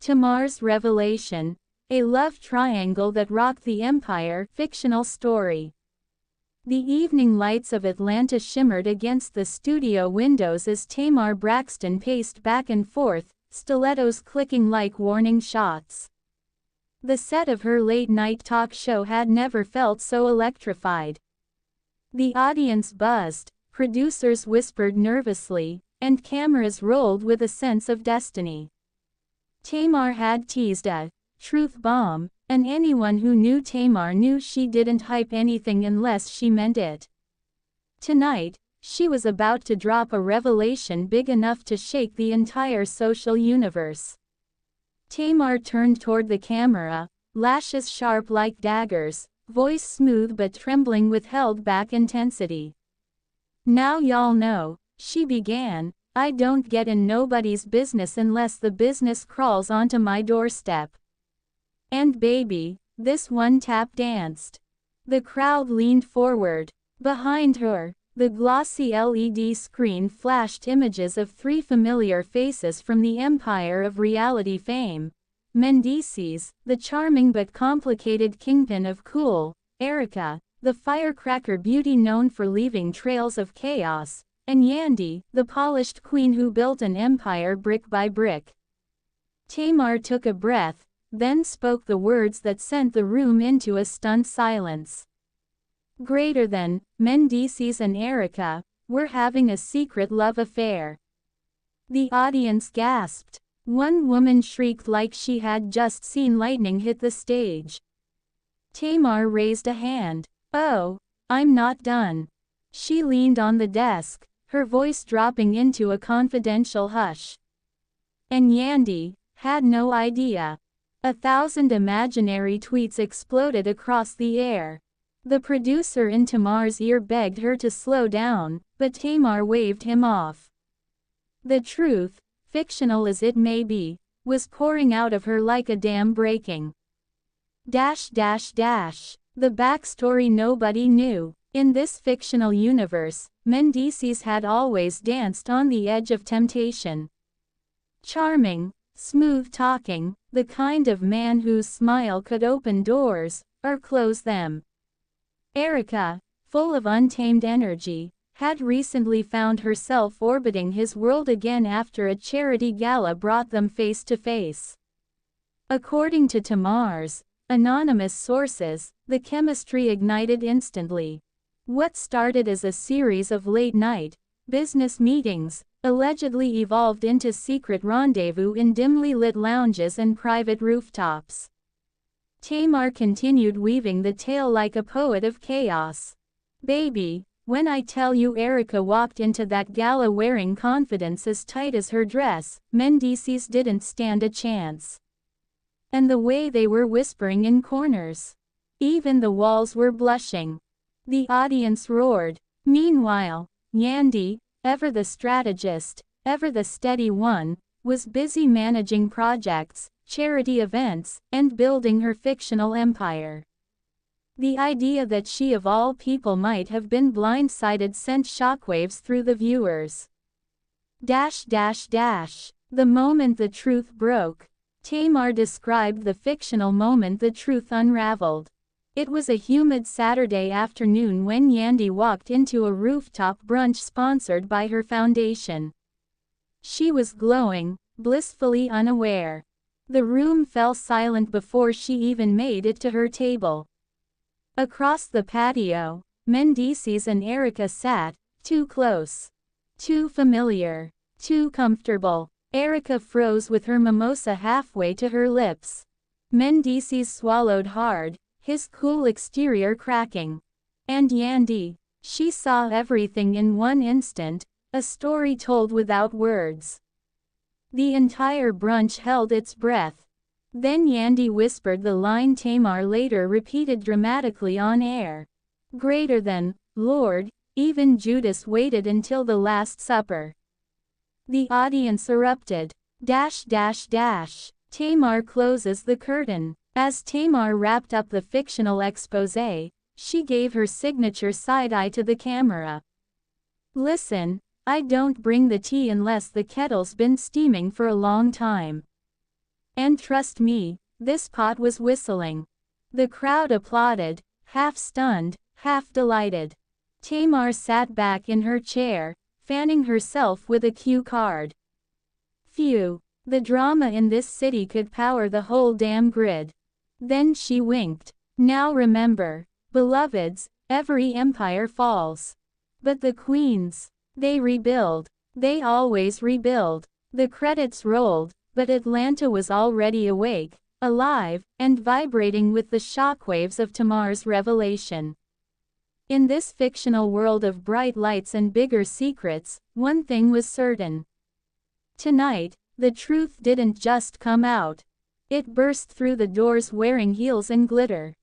Tamar's Revelation, a love triangle that rocked the empire, fictional story. The evening lights of Atlanta shimmered against the studio windows as Tamar Braxton paced back and forth, stilettos clicking like warning shots. The set of her late-night talk show had never felt so electrified. The audience buzzed, producers whispered nervously, and cameras rolled with a sense of destiny. Tamar had teased a truth bomb, and anyone who knew Tamar knew she didn't hype anything unless she meant it. Tonight, she was about to drop a revelation big enough to shake the entire social universe. Tamar turned toward the camera, lashes sharp like daggers, voice smooth but trembling with held-back intensity. "Now y'all know," she began, "I don't get in nobody's business unless the business crawls onto my doorstep. And baby, this one tap danced." The crowd leaned forward. Behind her, the glossy LED screen flashed images of three familiar faces from the empire of reality fame. Mendeecees, the charming but complicated kingpin of cool; Erica, the firecracker beauty known for leaving trails of chaos; and Yandy, the polished queen who built an empire brick by brick. Tamar took a breath, then spoke the words that sent the room into a stunned silence. "Greater than, Mendeecees and Erica, we're having a secret love affair." The audience gasped. One woman shrieked like she had just seen lightning hit the stage. Tamar raised a hand. "Oh, I'm not done." She leaned on the desk, her voice dropping into a confidential hush. "And Yandy had no idea." 1,000 imaginary tweets exploded across the air. The producer in Tamar's ear begged her to slow down, but Tamar waved him off. The truth, fictional as it may be, was pouring out of her like a dam breaking. The backstory nobody knew. In this fictional universe, Mendeecees had always danced on the edge of temptation. Charming, smooth-talking, the kind of man whose smile could open doors, or close them. Erica, full of untamed energy, had recently found herself orbiting his world again after a charity gala brought them face to face. According to Tamar's anonymous sources, the chemistry ignited instantly. What started as a series of late-night business meetings allegedly evolved into secret rendezvous in dimly lit lounges and private rooftops. Tamar continued weaving the tale like a poet of chaos. "Baby, when I tell you Erica walked into that gala wearing confidence as tight as her dress, Mendeecees didn't stand a chance. And the way they were whispering in corners. Even the walls were blushing." The audience roared. Meanwhile, Yandy, ever the strategist, ever the steady one, was busy managing projects, charity events, and building her fictional empire. The idea that she of all people might have been blindsided sent shockwaves through the viewers. The moment the truth broke. Tamar described the fictional moment the truth unraveled. It was a humid Saturday afternoon when Yandy walked into a rooftop brunch sponsored by her foundation. She was glowing, blissfully unaware. The room fell silent before she even made it to her table. Across the patio, Mendeecees and Erica sat, too close. Too familiar. Too comfortable. Erica froze with her mimosa halfway to her lips. Mendeecees swallowed hard, his cool exterior cracking. And Yandy, she saw everything in one instant, a story told without words. The entire brunch held its breath. Then Yandy whispered the line Tamar later repeated dramatically on air. "Greater than, Lord, even Judas waited until the Last Supper." The audience erupted. Tamar closes the curtain. As Tamar wrapped up the fictional exposé, she gave her signature side-eye to the camera. "Listen, I don't bring the tea unless the kettle's been steaming for a long time. And trust me, this pot was whistling. The crowd applauded, half stunned, half delighted. Tamar sat back in her chair, fanning herself with a cue card. Phew, the drama in this city could power the whole damn grid. Then she winked. Now remember, beloveds, every empire falls. But the queens, they rebuild. They always rebuild. The credits rolled, but Atlanta was already awake, alive, and vibrating with the shockwaves of Tamar's revelation. In this fictional world of bright lights and bigger secrets, one thing was certain. Tonight, the truth didn't just come out. It burst through the doors wearing heels and glitter.